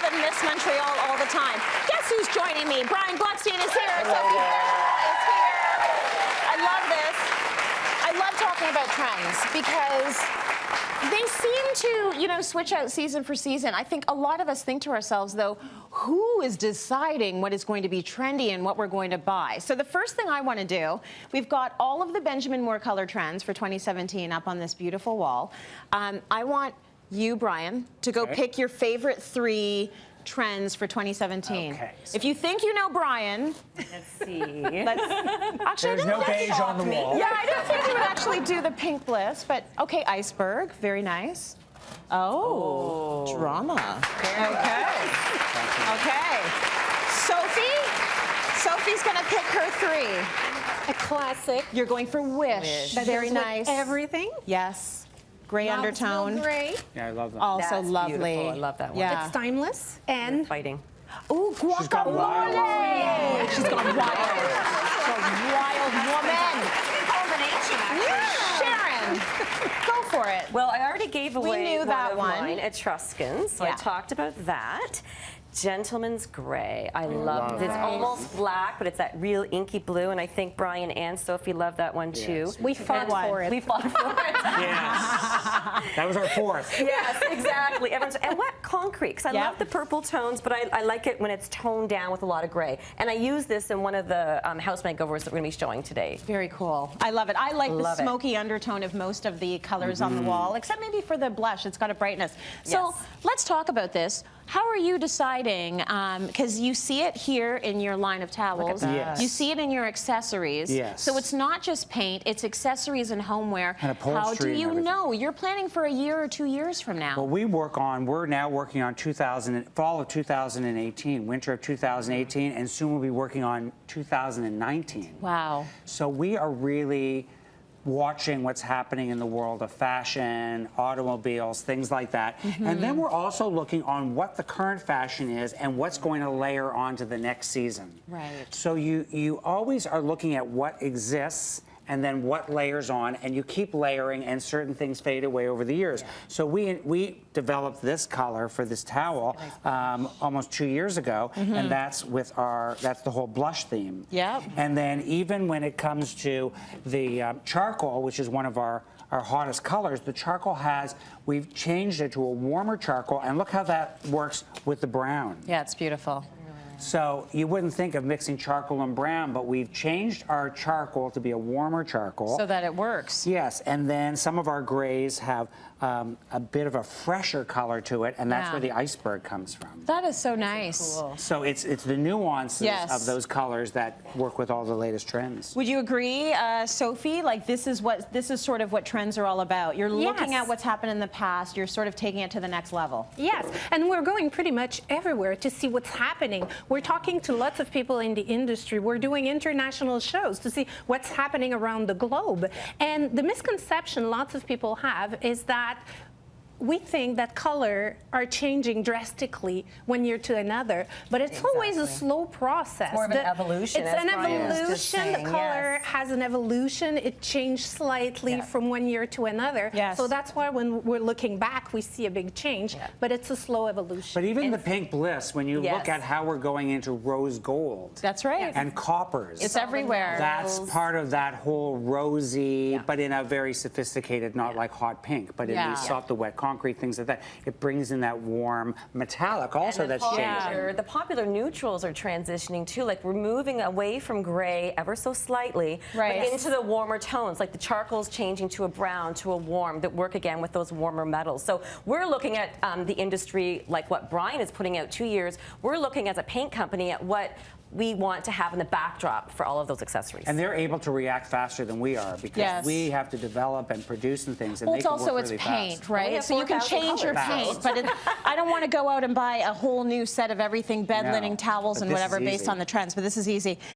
of Miss Montreal all the time. Guess who's joining me? Brian Gluckstein is here. Sophie Bergerson is here. I love this. I love talking about trends because they seem to, switch out season for season. I think a lot of us think to ourselves, though, who is deciding what is going to be trendy and what we're going to buy? So the first thing I want to do, we've got all of the Benjamin Moore color trends for 2017 up on this beautiful wall. I want you, Brian, to go pick your favorite 3 trends for 2017. Okay. If you think you know Brian, Let's see. actually, There's no beige on the wall. yeah, I didn't think you would actually do the pink bliss, but okay, iceberg, very nice. Oh, drama. Okay. Okay. Sophie's gonna pick her 3. A classic. You're going for Wish. That Very goes with nice. Everything. Yes. Gray undertone. Gray. Yeah, I love that. Also That's lovely. beautiful. I love that one. Yeah. It's timeless and Fighting. Ooh, guacamole. She's gone wild. She's a wild woman. Combination, actually. Sharon, go for it. Well, I already gave away knew that of one. mine, Etruscans, so Yeah. I talked about that. Gentleman's Gray. I love it. It's almost black, but it's that real inky blue, and I think Brian and Sophie love that one too. Yes. we fought for it. We fought for it. Yes. That was our 4th. Yes, exactly. And wet concrete, because I Yep. love the purple tones, but I like it when it's toned down with a lot of gray. And I use this in one of the house makeovers that we're going to be showing today. Very cool. I love it. I like Love the it. smoky undertone of most of the colors on the wall, except maybe for the blush. It's got a brightness. So Yes. let's talk about this. How are you deciding? Because you see it here in your line of towels. that. Yes. You see it in your accessories. Yes. So it's not just paint, it's accessories and homeware. And How do upholstery and you everything. know? You're planning for a year or 2 years from now. Well, we're now working on fall of 2018, winter of 2018, and soon we'll be working on 2019. Wow. So we are really watching what's happening in the world of fashion, automobiles, things like that. And then we're also looking on what the current fashion is and what's going to layer onto the next season. Right. So you always are looking at what exists and then what layers on, and you keep layering, and certain things fade away over the years. So we developed this color for this towel almost 2 years ago, and that's the whole blush theme. Yep. And then even when it comes to the charcoal, which is one of our hottest colors, the charcoal we've changed it to a warmer charcoal, and look how that works with the brown. Yeah, it's beautiful. So you wouldn't think of mixing charcoal and brown, but we've changed our charcoal to be a warmer charcoal. So that it works. Yes, and then some of our grays have a bit of a fresher color to it, and that's Yeah. where the iceberg comes from. That is so nice. Cool. So it's the nuances Yes. of those colors that work with all the latest trends. Would you agree, Sophie? Like this is sort of what trends are all about. You're looking Yes. at what's happened in the past. You're sort of taking it to the next level. Yes, and we're going pretty much everywhere to see what's happening. We're talking to lots of people in the industry. We're doing international shows to see what's happening around the globe. And the misconception lots of people have is that we think that color are changing drastically one year to another, but it's always a slow process. It's more of an evolution, It's as an Brian was just evolution. The saying, color yes. has an evolution. It changed slightly from one year to another. Yes. So that's why when we're looking back, we see a big change, but it's a slow evolution. But even the pink bliss, when you look Yes. at how we're going into rose gold That's right. and coppers, It's everywhere. that's part of that whole rosy, but in a very sophisticated, not like hot pink, but in Yeah. these soft, the wet concrete, things like that. It brings in that warm metallic also And the that's changing. The popular neutrals are transitioning too. Like we're moving away from gray ever so slightly, Right. but into the warmer tones. Like the charcoal's changing to a brown, to a warm, that work again with those warmer metals. So we're looking at the industry like what Brian is putting out 2 years. We're looking as a paint company at what we want to have in the backdrop for all of those accessories. And they're able to react faster than we are because Yes. we have to develop and produce and things, and Well, they it's can also work it's really paint, fast. right? We have So you can 4,000 change your colors. paint, but I don't want to go out and buy a whole new set of everything, bed No, linen, towels, but and this is whatever based easy. on the trends. But this is easy.